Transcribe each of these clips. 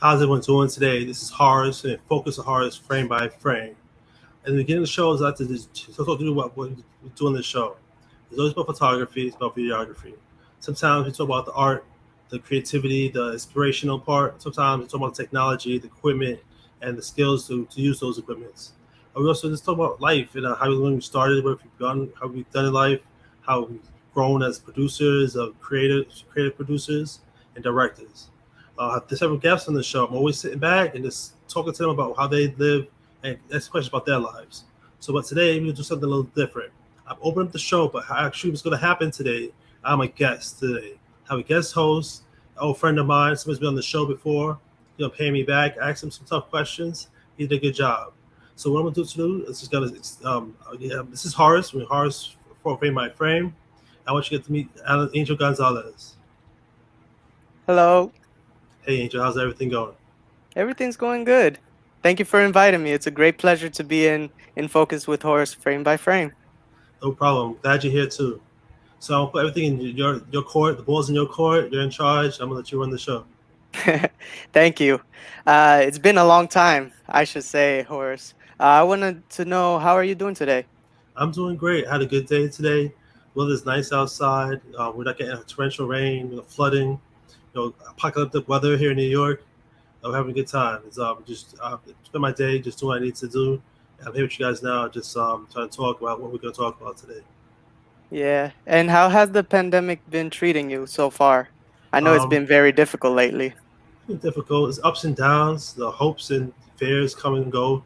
How's everyone doing today? This is Horace and Focus on Horace Frame by Frame. And the beginning of the show is to talk to do what we do in the show. It's always about photography, it's about videography. Sometimes we talk about the art, the creativity, the inspirational part. Sometimes we talk about technology, the equipment, and the skills to use those equipments. And we also just talk about life and how we started, what we've done, how we've done in life, how we've grown as producers, creative producers, and directors. There's several guests on the show. I'm always sitting back and just talking to them about how they live and ask questions about their lives. So, but today we'll do something a little different. I've opened up the show, but actually what's going to happen today, I'm a guest today. I have a guest host, an old friend of mine, somebody's been on the show before. He'll pay me back. I asked him some tough questions. He did a good job. So what I'm going to do is just going to, this is Horace, Horace for Frame My Frame. I want you to get to meet Angel Gonzalez. Hello. Hey, Angel, how's everything going? Everything's going good. Thank you for inviting me. It's a great pleasure to be in focus with Horace frame by frame. No problem. Glad you're here too. So I'll put everything in your court. The ball's in your court. You're in charge. I'm gonna let you run the show. Thank you. It's been a long time, I should say, Horace. I wanted to know, how are you doing today? I'm doing great. I had a good day today. Weather's nice outside. We're not getting torrential rain, flooding, apocalyptic weather here in New York. I'm having a good time. It's just spend my day just doing what I need to do. I'm here with you guys now, just trying to talk about what we're gonna talk about today. Yeah. And how has the pandemic been treating you so far? I know it's Um, been very difficult lately. It's difficult. It's ups and downs. The hopes and fears come and go.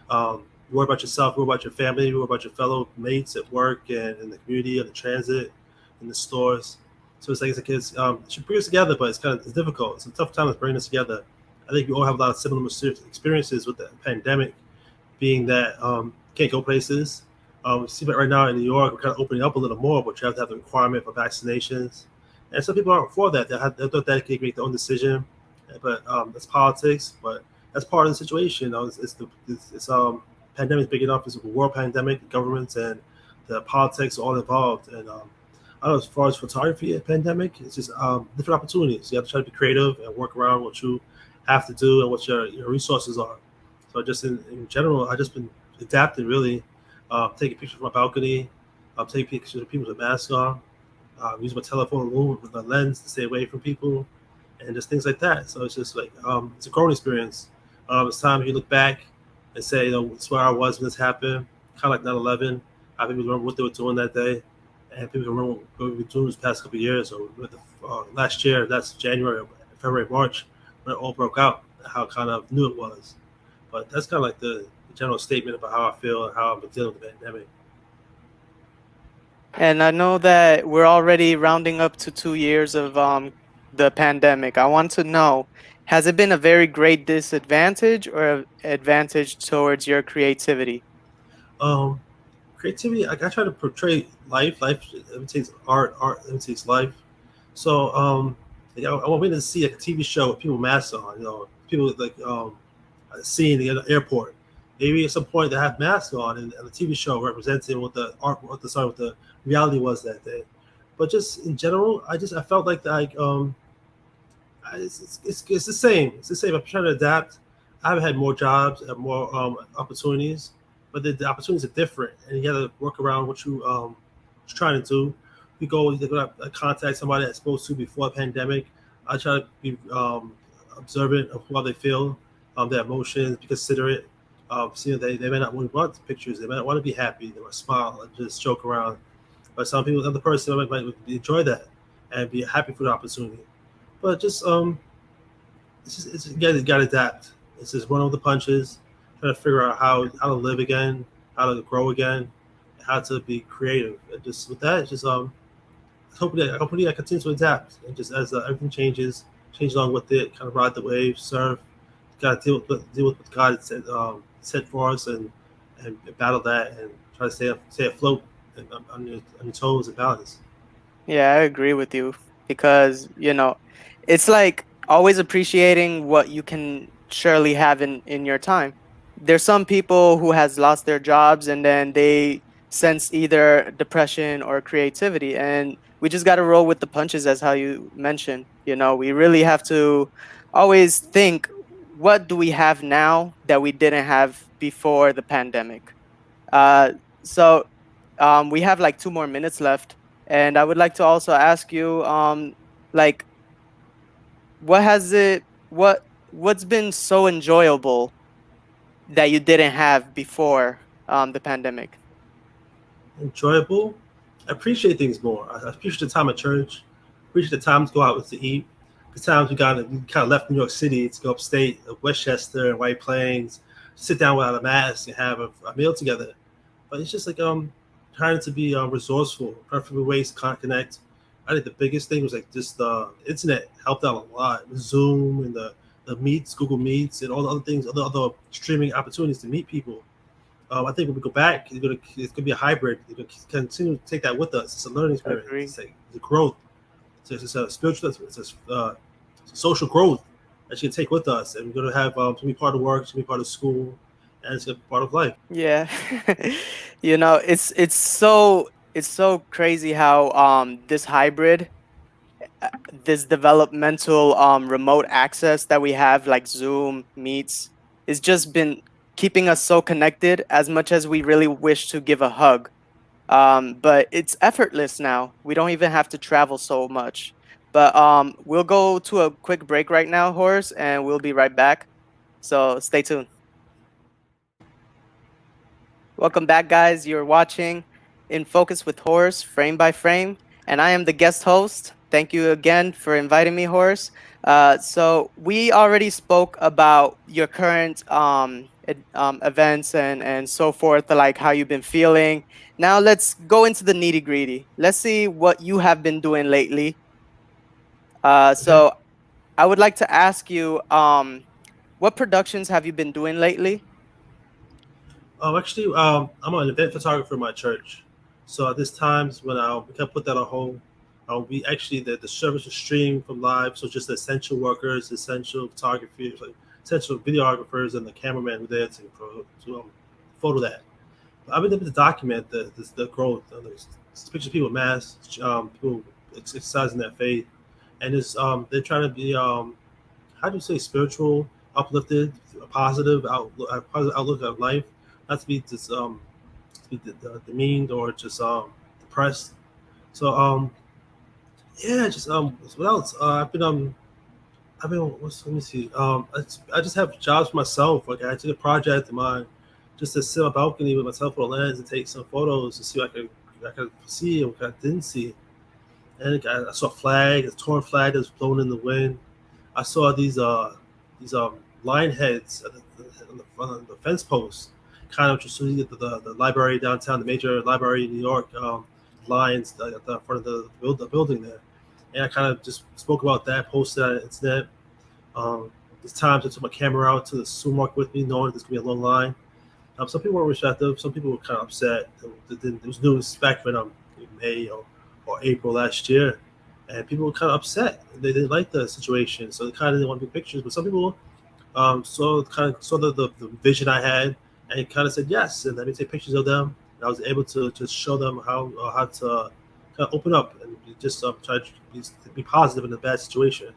Worry about yourself. Worry about your family. Worry about your fellow mates at work and in the community, on the transit, in the stores. So it's like it's it should bring us together, but it's difficult. It's a tough time to bring us together. I think we all have a lot of similar experiences with the pandemic, being that can't go places. We see that right now in New York, we're kind of opening up a little more, but you have to have the requirement for vaccinations. And some people aren't for that. They thought that they could make their own decision, but that's politics. But that's part of the situation. It's pandemic big enough. It's a world pandemic. The governments and the politics are all involved. And I don't know, as far as photography and pandemic, it's just different opportunities. You have to try to be creative and work around what you have to do and what your resources are. So just in general, I just been adapting really, taking pictures from my balcony, taking pictures of people with masks on, using my telephone with a lens to stay away from people, and just things like that. So it's just like it's a growing experience. It's time you look back and say, it's where I was when this happened, kind of like 9/11. How people remember what they were doing that day, and people can remember what we've been doing this past couple of years, or last year, that's January, February, March, when it all broke out, how kind of new it was. But that's kind of like the general statement about how I feel and how I'm dealing with the pandemic. And I know that we're already rounding up to 2 years of the pandemic. I want to know, has it been a very great disadvantage or an advantage towards your creativity? Um, Creativity, I try to portray life. Life imitates art. Art imitates life. So, I want me to see a TV show with people with masks on. People like seeing in the airport. Maybe at some point they have masks on, and the TV show representing what the art, what the reality was that day. But just in general, I felt like it's the same. It's the same. I'm trying to adapt. I've had more jobs and more opportunities, but the opportunities are different, and you got to work around what you're trying to do. We go, you got to contact somebody that's supposed to before the pandemic. I try to be observant of how they feel, their emotions, be considerate. See, they may not want pictures. They may not want to be happy. They might smile and just joke around. But some people, other person might enjoy that and be happy for the opportunity. But just it's you got to adapt. It's just one of the punches, trying to figure out how to live again, how to grow again, how to be creative. And just with that, just hopefully I continue to adapt, and just as everything changes, change along with it, kind of ride the wave, surf. Got to deal with what God said for us, and battle that, and try to stay afloat and on your toes and balance. Yeah, I agree with you because, it's like always appreciating what you can surely have in your time. There's some people who has lost their jobs and then they sense either depression or creativity, and we just got to roll with the punches, as how you mentioned. We really have to always think what do we have now that we didn't have before the pandemic? Uh, so we have like 2 more minutes left, and I would like to also ask you, like, what has it, what's been so enjoyable that you didn't have before the pandemic? Enjoyable. I appreciate things more. I appreciate the time at church. Appreciate the time to go out to eat. The times we kind of left New York City to go upstate, Westchester and White Plains, sit down without a mask and have a meal together. But it's just like trying to be resourceful, preferably ways to connect. I think the biggest thing was like just the internet helped out a lot. Zoom and the meets, Google Meets, and all the other things, other streaming opportunities to meet people. I think when we go back, it's gonna be a hybrid. We're gonna continue to take that with us. It's a learning experience. Agree. It's a growth. It's a spiritual. It's a social growth that you can take with us, and we're gonna have to be part of work, to be part of school, and it's gonna be part of life. Yeah. It's so crazy how this hybrid, this developmental remote access that we have, like Zoom Meets, is just been keeping us so connected as much as we really wish to give a hug. But it's effortless now. We don't even have to travel so much. But we'll go to a quick break right now, Horace, and we'll be right back. So stay tuned. Welcome back, guys. You're watching In Focus with Horace, frame by frame, and I am the guest host. Thank you again for inviting me, Horace. So we already spoke about your current events and so forth, like how you've been feeling. Now let's go into the nitty gritty. Let's see what you have been doing lately. Okay. So I would like to ask you, what productions have you been doing lately? Actually, I'm an event photographer in my church. So at this times when we can put that on hold, we actually the service is streamed from live. So just the essential workers, essential photographers, like essential videographers, and the cameraman who there to photo that. But I've been able to document the growth. There's pictures of people with masks, people exercising their faith, and it's they're trying to be how do you say spiritual, uplifted, a positive outlook on life, not to be just to be demeaned or just depressed. So yeah, just what else? I've been let me see. I just have jobs for myself. Like I took a project of mine just to sit on a balcony with my telephoto lens and take some photos to see what I could see and what I didn't see. And I saw a flag, a torn flag that was blown in the wind. I saw these lion heads on the front of the fence posts, kind of just so you get the library downtown, the major library in New York, lions at the front of the building there. And I kind of just spoke about that, posted on the internet. There's times I took my camera out to the supermarket with me, knowing there's gonna be a long line. Some people were receptive, some people were kind of upset. It was news back when in May or April last year, and people were kind of upset. They didn't like the situation, so they kind of didn't want to take pictures. But some people saw the vision I had and kind of said yes, and let me take pictures of them. And I was able to just show them how to kind of open up and just try to be positive in a bad situation.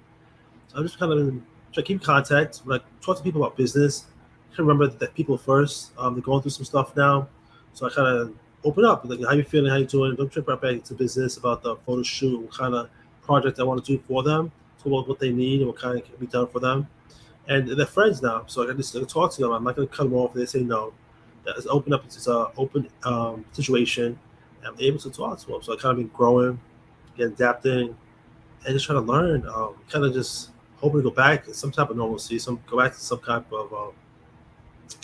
So I'm just kind of try to keep contact when I talk to people about business. I can remember that people first. They're going through some stuff now, so I kind of open up. Like, how you feeling? How you doing? Don't trip right back into business about the photo shoot, what kind of project I want to do for them, so what they need and what kind of can be done for them. And they're friends now, so I can just talk to them. I'm not going to cut them off if they say no. That's open up. It's an open situation. And I'm able to talk to them, so I kind of been growing, get adapting, and just trying to learn. Kind of just hoping to go back to some type of normalcy, go back to some type of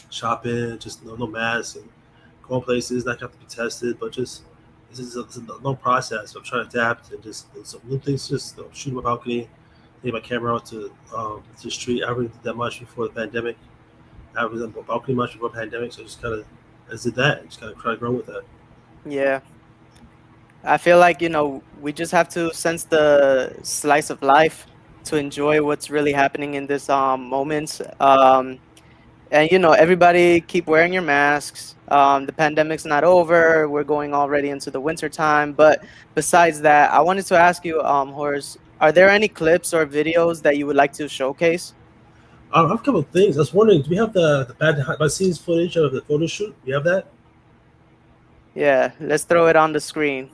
shopping, just no mask and going places, not have to be tested, but just it's a long process. I'm trying to adapt and just some new things. Just shoot my balcony, take my camera out to the street. I really did that much before the pandemic. I was on the balcony much before the pandemic, so I just kind of I just did that. Just kind of try to grow with that. Yeah, I feel like, we just have to sense the slice of life to enjoy what's really happening in this moment. And everybody keep wearing your masks. The pandemic's not over. We're going already into the winter time. But besides that, I wanted to ask you, Horace, are there any clips or videos that you would like to showcase? I have a couple of things. I was wondering, do we have the behind scenes footage of the photo shoot? Do you have that? Yeah, let's throw it on the screen.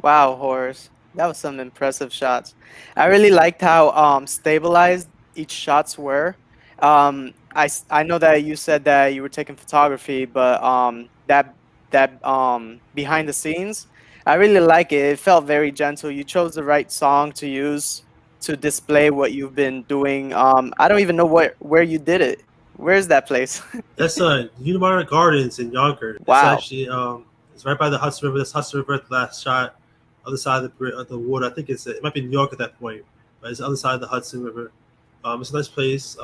Wow, Horace, that was some impressive shots. I really liked how stabilized each shots were. I know that you said that you were taking photography, but that behind the scenes, I really like it. It felt very gentle. You chose the right song to use to display what you've been doing. I don't even know where you did it. Where's that place? That's Unimar Gardens in Yonkers. It's Wow. actually it's right by the Hudson River. This Hudson River at the last shot, other side of the water. I think it might be New York at that point, but it's the other side of the Hudson River. It's a nice place.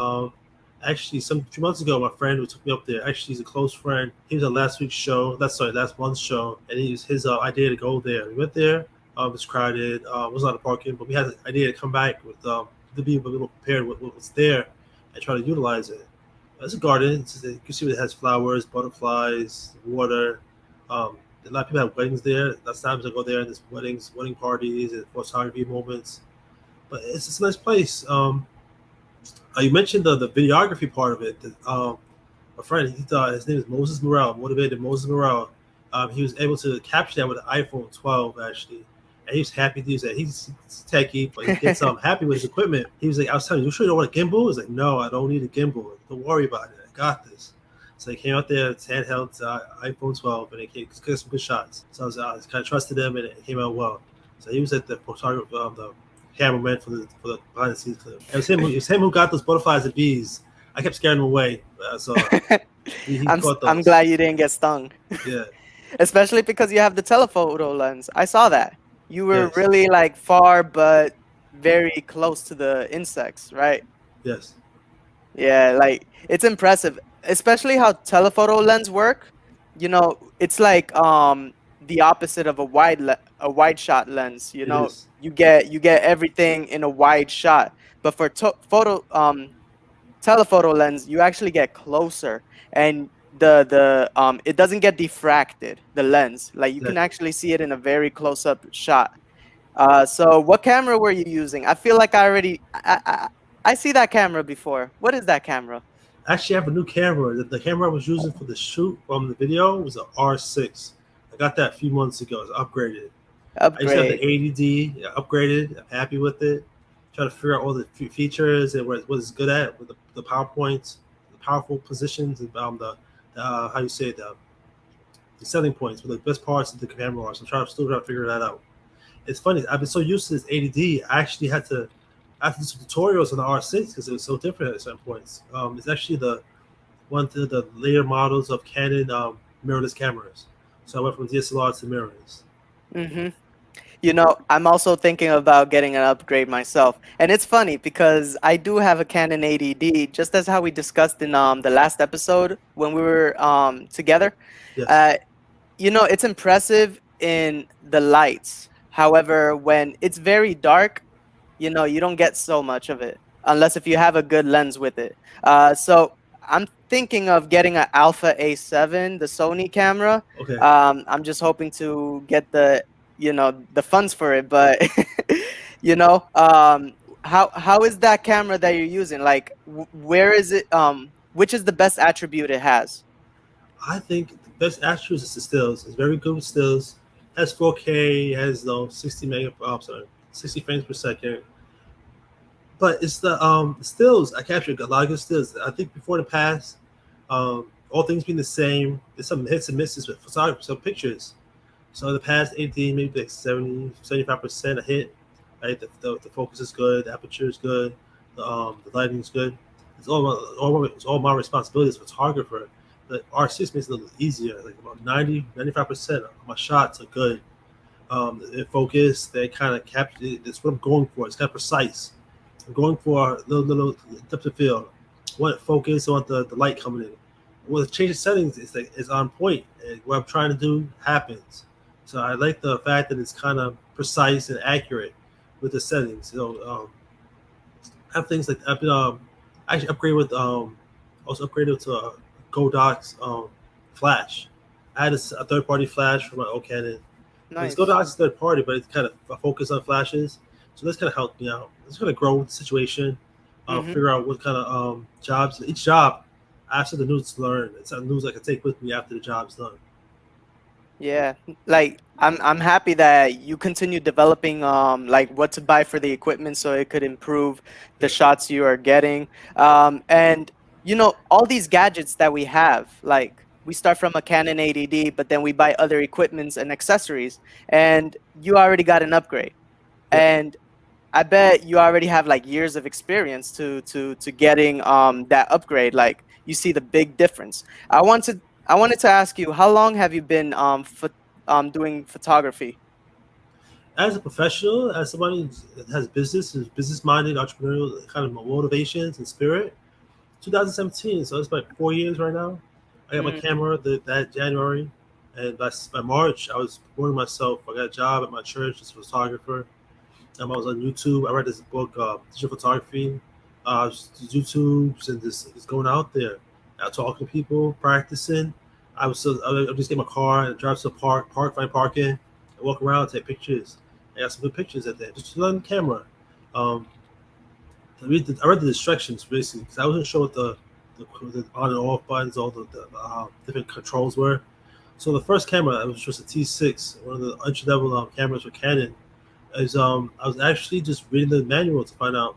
Actually, some few months ago, my friend who took me up there. Actually, he's a close friend. He was at last week's show. Last month's show, and he was his idea to go there. We went there. It was crowded. Was not a parking, but we had an idea to come back with to be a little prepared with what was there and try to utilize it. It's a garden. You can see it has flowers, butterflies, water. A lot of people have weddings there. Lots of times I go there and there's wedding parties, and photography moments. But it's a nice place. You mentioned the videography part of it. My friend, his name is Moses Morel, motivated Moses Morel. He was able to capture that with an iPhone 12 actually, and he was happy to use that. He's techie, but he gets happy with his equipment. He was like, I was telling you, sure you don't want a gimbal? He's like, no, I don't need a gimbal. Don't worry about it. I got this. So he came out there, it's handheld iPhone 12, and he took some good shots. So I was kind of trusted him, and it came out well. So he was at the photographer, the cameraman for the behind the scenes clip. It was him who got those butterflies and bees. I kept scaring him away, so he caught I'm those. glad you didn't get stung. Yeah. Especially because you have the telephoto lens. I saw that. You were Yes. really like far but very close to the insects, right? Yes. Yeah, like it's impressive, especially how telephoto lens work. It's like the opposite of a wide shot lens. It is. You get everything in a wide shot, but for photo telephoto lens, you actually get closer, and the it doesn't get diffracted, the lens. Like you can Exactly. actually see it in a very close up shot. So what camera were you using? I feel like I see that camera before. What is that camera? Actually, I have a new camera. The camera I was using for the shoot from the video was an R6. I got that a few months ago. It's upgraded. I used to have the Upgrade. 80D. Upgraded. I'm happy with it. Trying to figure out all the features and what it's good at with the PowerPoints, the powerful positions, and the how you say it, the selling points, with the best parts of the camera are. So I'm still trying to figure that out. It's funny. I've been so used to this 80D. I actually had to do some tutorials on the R6 because it was so different at certain points. It's actually the one of the later models of Canon mirrorless cameras. So I went from DSLR to mirrorless. Mm-hmm. I'm also thinking about getting an upgrade myself. And it's funny because I do have a Canon 80D, just as how we discussed in the last episode when we were together. Yes. Uh, it's impressive in the lights. However, when it's very dark, you don't get so much of it unless if you have a good lens with it. So I'm thinking of getting an Alpha A7, the Sony camera. Okay. I'm just hoping to get the funds for it, but you know, um, how is that camera that you're using? Like, where is it? Which is the best attribute it has? I think the best attributes is the stills. It's very good with stills. Has 4K. Has 60 mega. Sorry, 60 frames per second. But it's the stills. I captured a lot of good stills. I think before the past, all things being the same, there's some hits and misses with photography, some pictures. So in the past 18, maybe like 70, 75% a hit. Right, the focus is good, the aperture is good, the lighting is good. It's all my responsibility as a photographer. The R6 makes it a little easier. Like about 90, 95% of my shots are good. They focus, they kind of capture. It's what I'm going for. It's kind of precise. I'm going for a little depth of field. I want focus. I want the light coming in. With change of settings, it's on point. And what I'm trying to do happens. So I like the fact that it's kind of precise and accurate with the settings. I have things like I've been actually upgraded with also upgraded to a Godox flash. I had a third party flash for my old Canon. It's Nice. Godox is third party, but it's kind of a focus on flashes. So that's kind of helped me out. It's going to grow with the situation, Mm-hmm. figure out what kind of jobs. Each job, I have something new to learn. It's something new I can take with me after the job's done. Yeah, like I'm happy that you continue developing like what to buy for the equipment so it could improve the Yeah, shots you are getting. And all these gadgets that we have, like we start from a Canon 80D, but then we buy other equipments and accessories, and you already got an upgrade. yeah. And I bet you already have like years of experience to getting that upgrade. Like you see the big difference. I wanted to ask you, how long have you been doing photography? As a professional, as somebody that has business, is business minded, entrepreneurial kind of motivations and spirit, 2017. So it's like 4 years right now. I got my Mm, camera that January, and by March, I was promoting myself. I got a job at my church as a photographer. I was on YouTube. I read this book, digital photography, YouTube's, and just going out there, talking to people, practicing. I would just get my car and drive to the find parking, and walk around, take pictures. I got some good pictures at there, just on the camera. Um, I read the instructions basically because I wasn't sure what the on and off buttons, all the different controls were. So the first camera, it was just a T6, one of the entry level cameras for Canon. Is I was actually just reading the manual to find out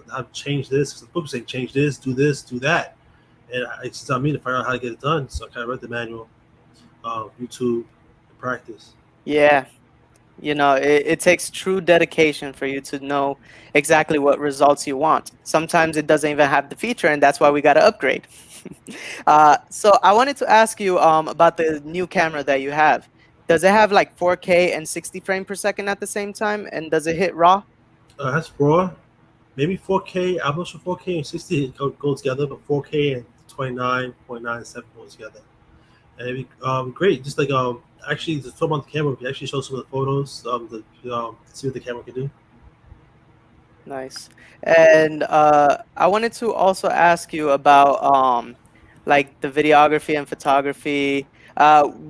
how to change this. Because the book was saying change this, do that, and it's on me to find out how to get it done. So I kind of read the manual, YouTube, and practice. yeah, it takes true dedication for you to know exactly what results you want. Sometimes it doesn't even have the feature, and that's why we got to upgrade. So I wanted to ask you about the new camera that you have. Does it have like 4K and 60 frame per second at the same time? And does it hit RAW? That's raw. Maybe 4K. I'm not sure 4K and 60 go together, but 4K and 29.97 go together. And it'd be great. Just like actually, to talk about the camera, we can actually show some of the photos. See what the camera can do. Nice. And I wanted to also ask you about like the videography and photography.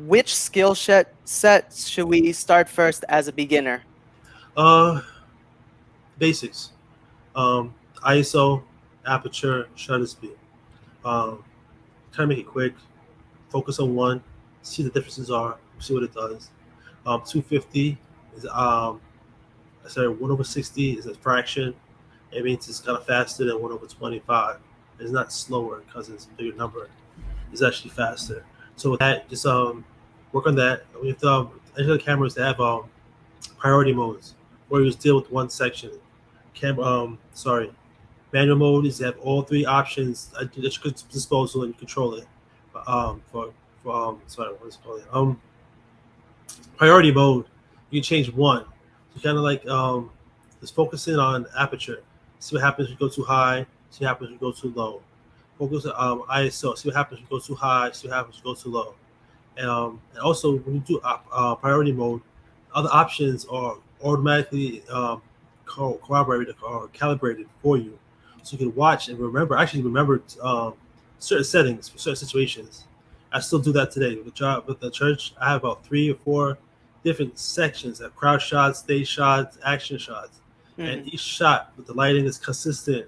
Which sets should we start first as a beginner? Uh, Basics. ISO, aperture, shutter speed. Um, Kind of make it quick. Focus on one. See the differences are. See what it does. 250 is sorry, 1/60 is a fraction. It means it's kind of faster than 1/25. It's not slower because it's a bigger number. It's actually faster. So with that, just work on that. With digital cameras, they have priority modes where you just deal with one section. Sorry, manual mode is you have all three options at your disposal and you control it. Sorry, what is it called? Priority mode, you can change one. So kind of like just focusing on aperture. See what happens if you go too high. See what happens if you go too low. Focus on ISO. See what happens if you go too high. See what happens if you go too low. And also when you do priority mode, other options are automatically corroborated or calibrated for you, so you can watch and remember. Actually, remember certain settings for certain situations. I still do that today with the job with the church. I have about 3 or 4 different sections of crowd shots, stage shots, action shots, and Hmm. each shot with the lighting is consistent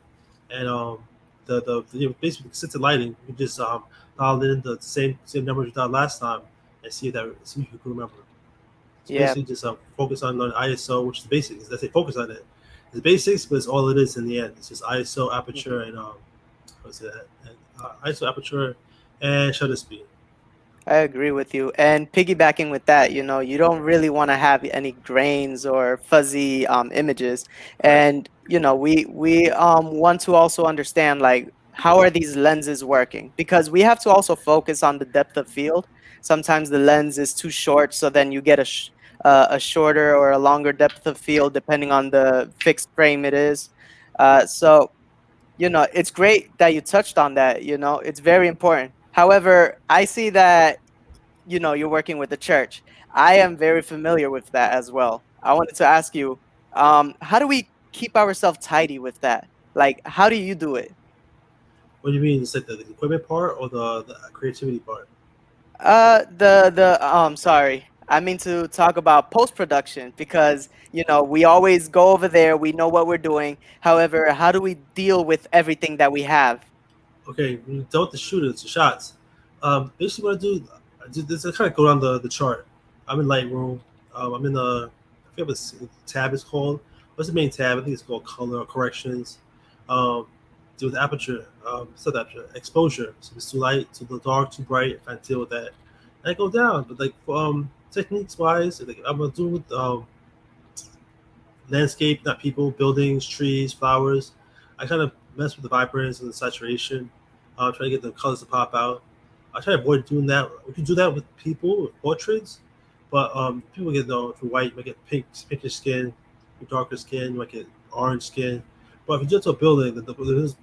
and basically consistent lighting. You just dial in the same numbers you did last time and see if you can remember. So Yeah. basically, just focus on learning ISO, which is the basics. Let's say focus on it. It's basics, but it's all it is in the end. It's just ISO, aperture, and what's that? And, ISO, aperture, and shutter speed. I agree with you. And piggybacking with that, you don't really want to have any grains or fuzzy images. Right. And we want to also understand, like, how are these lenses working? Because we have to also focus on the depth of field. Sometimes the lens is too short, so then you get a shorter or a longer depth of field depending on the fixed frame it is. So it's great that you touched on that. It's very important. However, I see that you're working with the church. I am very familiar with that as well. I wanted to ask you, how do we keep ourselves tidy with that? Like, how do you do it? What do you mean? Is it the equipment part or the creativity part? Sorry, I mean to talk about post production, because we always go over there. We know what we're doing. However, how do we deal with everything that we have? Okay, when you don't the shooters, the shots. Basically, what I do this. I kind of go down the chart. I'm in Lightroom. I'm in the I forget what the tab is called. What's the main tab? I think it's called color or corrections. Um, Deal with aperture. It's not aperture. Exposure. So if it's too light, too dark, too bright. I deal with that. And I go down. But like techniques wise, like I'm gonna do with landscape, not people, buildings, trees, flowers. I kind of mess with the vibrance and the saturation, try to get the colors to pop out. I try to avoid doing that. We can do that with people, with portraits, but people get though if you're white, you might get pinkish skin, your darker skin, you might get orange skin. But if you do it to a building, the colors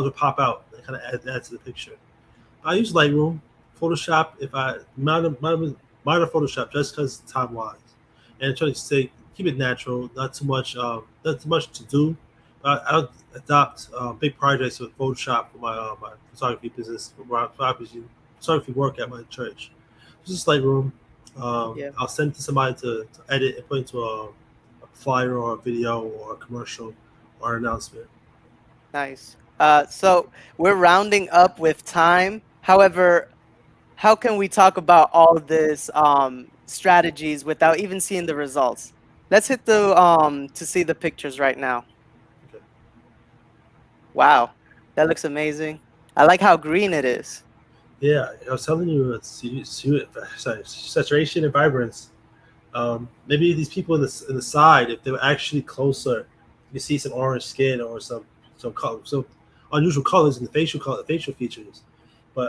will pop out and kind of add to the picture. I use Lightroom, Photoshop if I minor Photoshop just because time wise, and try to stay keep it natural, not too much to do. But I'll adopt big projects with Photoshop for my photography business, for my photography work at my church. It's just Lightroom. Yeah, I'll send it to somebody to edit and put into a flyer or a video or a commercial or an announcement. nice. So we're rounding up with time. However, how can we talk about all this strategies without even seeing the results? Let's hit the to see the pictures right now. Okay. Wow, that looks amazing. I like how green it is. Yeah, I was telling you, sorry, saturation and vibrance. Maybe these people in the side, if they were actually closer, you see some orange skin or some color, some unusual colors in the facial features. But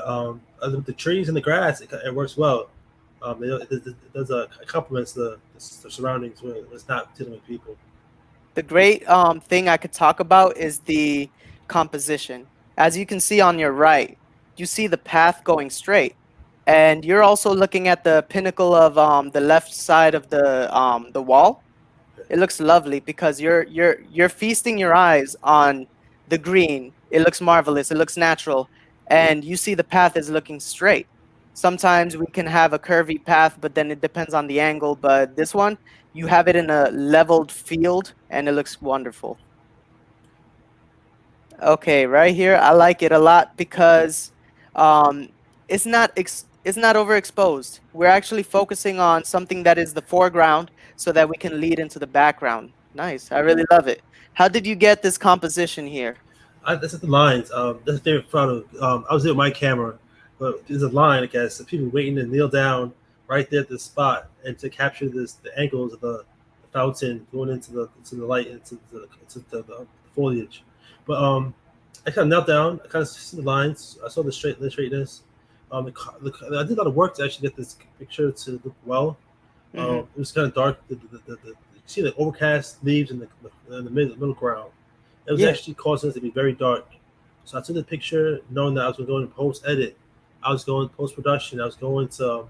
the trees and the grass, it works well. It does it complements the surroundings when it's not dealing with people. The great thing I could talk about is the composition. As you can see on your right, you see the path going straight, and you're also looking at the pinnacle of the left side of the wall. It looks lovely because you're feasting your eyes on the green. It looks marvelous. It looks natural, and you see the path is looking straight. Sometimes we can have a curvy path, but then it depends on the angle. But this one, you have it in a leveled field, and it looks wonderful. Okay, right here, I like it a lot because um, it's not overexposed. We're actually focusing on something that is the foreground so that we can lead into the background. Nice. I really love it. How did you get this composition here? That's at the lines. That's a favorite photo. I was there with my camera, but there's a line, I guess, of people waiting to kneel down right there at the spot and to capture the angles of the fountain going into the light into the foliage. But I kind of knelt down. I kind of see the lines. I saw the straightness. I did a lot of work to actually get this picture to look well. Hmm. It was kind of dark. You see the overcast leaves in the middle ground. It was Yeah. actually causing it to be very dark. So I took the picture knowing that I was going to go in post edit. I was going post production. I was going to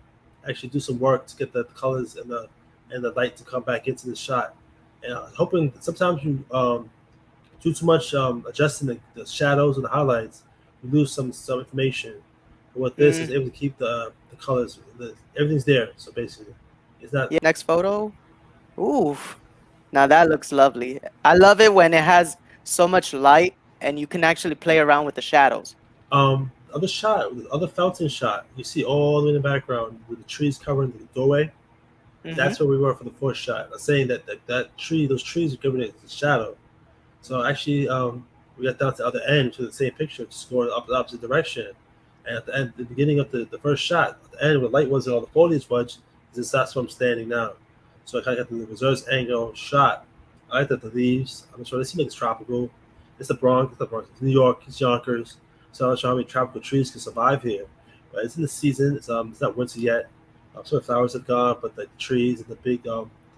actually do some work to get the colors and the light to come back into the shot. And I was hoping that sometimes you do too much adjusting the shadows and the highlights, you lose some information. But with this, is Mm, able to keep the colors. Everything's there. So basically, it's not. yeah. Next photo. Ooh, now that looks lovely. I love it when it has so much light and you can actually play around with the shadows. Other shot, the other fountain shot, you see all the way in the background with the trees covering the doorway. Hmm. That's where we were for the fourth shot. I'm saying that tree, those trees are giving it the shadow. So actually, we got down to the other end to the same picture, just going up the opposite direction. And at the end, the beginning of the first shot, at the end where the light was and all the foliage was, that's where I'm standing now. So I kind of got the reverse angle shot. I like that the leaves. I'm sure they seem like it's tropical. It's the Bronx. It's the Bronx. It's New York. It's Yonkers. So I'm not sure how many tropical trees can survive here. But it's in the season. It's not winter yet. Some of the flowers have gone, but the trees and the big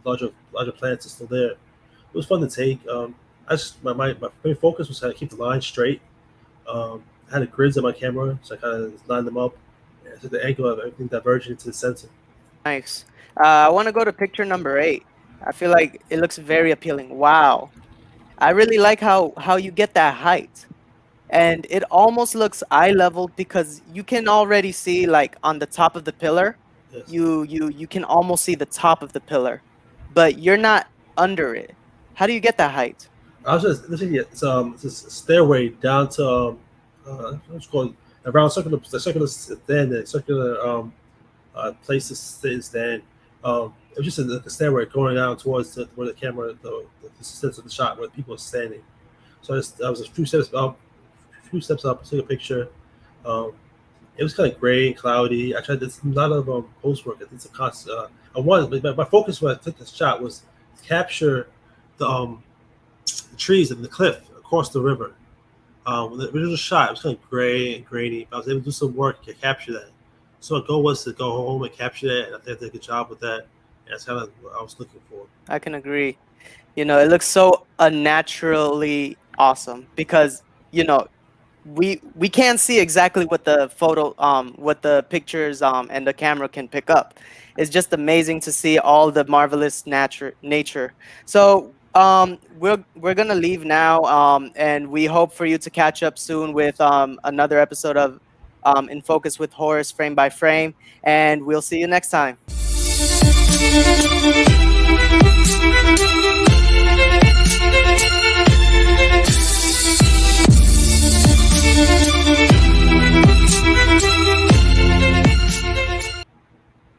larger plants are still there. It was fun to take. I just my main focus was to keep the line straight. I had the grids on my camera, so I kind of lined them up. And so the angle of everything diverging into the center. Nice. I want to go to picture number 8. I feel like it looks very appealing. Wow. I really like how you get that height. And it almost looks eye level because you can already see like on the top of the pillar, Yes. you can almost see the top of the pillar, but you're not under it. How do you get that height? I was just looking at it's a stairway down to what's called a round circular stand, a circular place to sit and stand. It was just a stairway going down towards where the camera, the sense of the shot where people are standing. So I was a few steps up, took a picture. Um, it was kind of gray and cloudy. I tried this a lot of post work. It's a constant. I wanted my focus when I took this shot was to capture the trees and the cliff across the river. When the original shot, it was kind of gray and grainy. But I was able to do some work to capture that. So my goal was to go home and capture that, and I think I did a good job with that. And that's kind of what I was looking for. I can agree. It looks so unnaturally awesome because you know we can't see exactly what the what the pictures and the camera can pick up. It's just amazing to see all the marvelous nature. So we're gonna leave now, and we hope for you to catch up soon with another episode of In Focus with Horace Frame by Frame, and we'll see you next time.